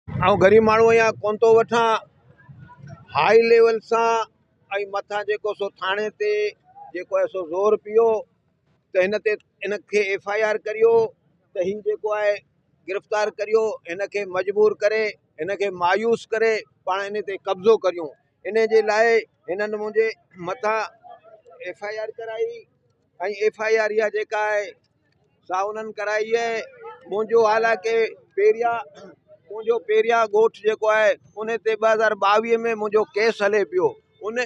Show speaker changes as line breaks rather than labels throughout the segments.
ऐं ग़रीब माण्हू आहियां, कोन थो वठां। हाई लेवल सां ऐं मथां जेको सो थाणे ते जेको आहे सो ज़ोर पियो त हिनखे FIR करियो, त हीउ जेको आहे गिरफ़्तार करियो, हिनखे मजबूर करे, हिनखे मायूस करे पाण इन ते कब्ज़ो करियूं। इन जे लाइ हिननि मुंहिंजे मथां FIR कराई ऐं FIR इहा जेका आहे सा उन्हनि कराई आहे। मुंहिंजो हालांकि मुंहिंजो पेरियां ॻोठु जेको आहे उन ते 2022 में मुंहिंजो केस हले पियो। उन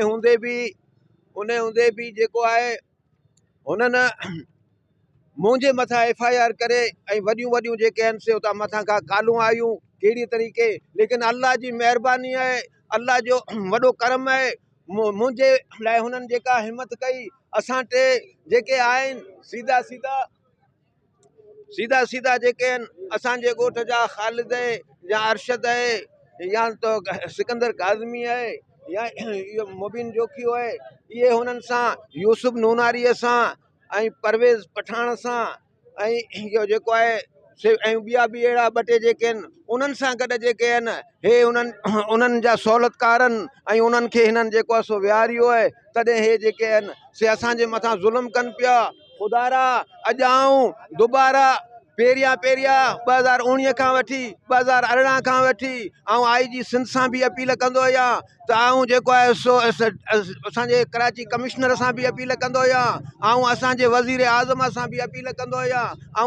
हूंदे बि जेको आहे हुननि मुंहिंजे मथां FIR करे ऐं वॾियूं जेके आहिनि से उतां मथां खां कालूं आयूं कहिड़ी तरीक़े, लेकिन अल्लाह जी महिरबानी आहे, अल्लाह जो वॾो करम आहे। मुंहिंजे लाइ हुननि जेका हिमत कई, असां टे जेके आहिनि सीधा जेके आहिनि असांजे ॻोठ जा ख़ालिद आहे या अरशद आहे या त सिकंदर काज़मी आहे या इहो मुबीन जोखियो आहे, इहे हुननि सां यूसुफ नूनारीअ सां ऐं परवेज़ पठाण सां ऐं इहो जेको आहे ऐं ॿिया बि अहिड़ा ॿ टे जेके आहिनि उन्हनि सां गॾु जेके आहिनि हे उन्हनि जा सहूलियतकारनि ऐं उन्हनि खे हिननि जेको आहे सो विहारियो आहे। तॾहिं हे जेके आहिनि से असांजे मथां ज़ुल्म कनि पिया। ख़ुदारा अॼु आऊं दुबारा पेरियां 2019 खां वठी 2018 खां वठी IG सिंध सां बि अपील कंदो आहियां त जेको आहे सो असांजे कराची कमिश्नर सां बि अपील कंदो आहियां, असांजे वज़ीर आज़म सां बि अपील कंदो आहियां,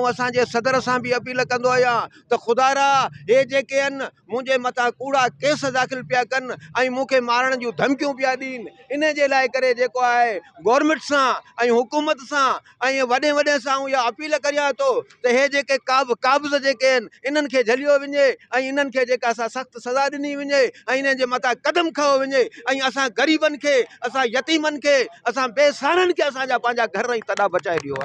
असांजे सदर सां बि अपील कंदो आहियां त ख़ुदारा हे जेके आहिनि मुंहिंजे मथां कूड़ा केस दाख़िल पिया कनि ऐं मूंखे मारण जूं धमकियूं पिया ॾियनि। इन जे लाइ करे जेको आहे गवर्नमेंट सां ऐं हुकूमत सां ऐं वॾे सां इहा अपील करियां थो त हे जेके काब्ज़ जेके आहिनि इन्हनि खे झलियो वञे ऐं इन्हनि खे जेका सख़्तु सज़ा ॾिनी वञे ऐं इन्हनि जे मथां क़दम खयो वञे ऐं असां ग़रीबनि खे, असां यतीमनि खे, असां बेसहारनि खे असांजा पंहिंजा घर ऐं तॾा बचाए ॾियो।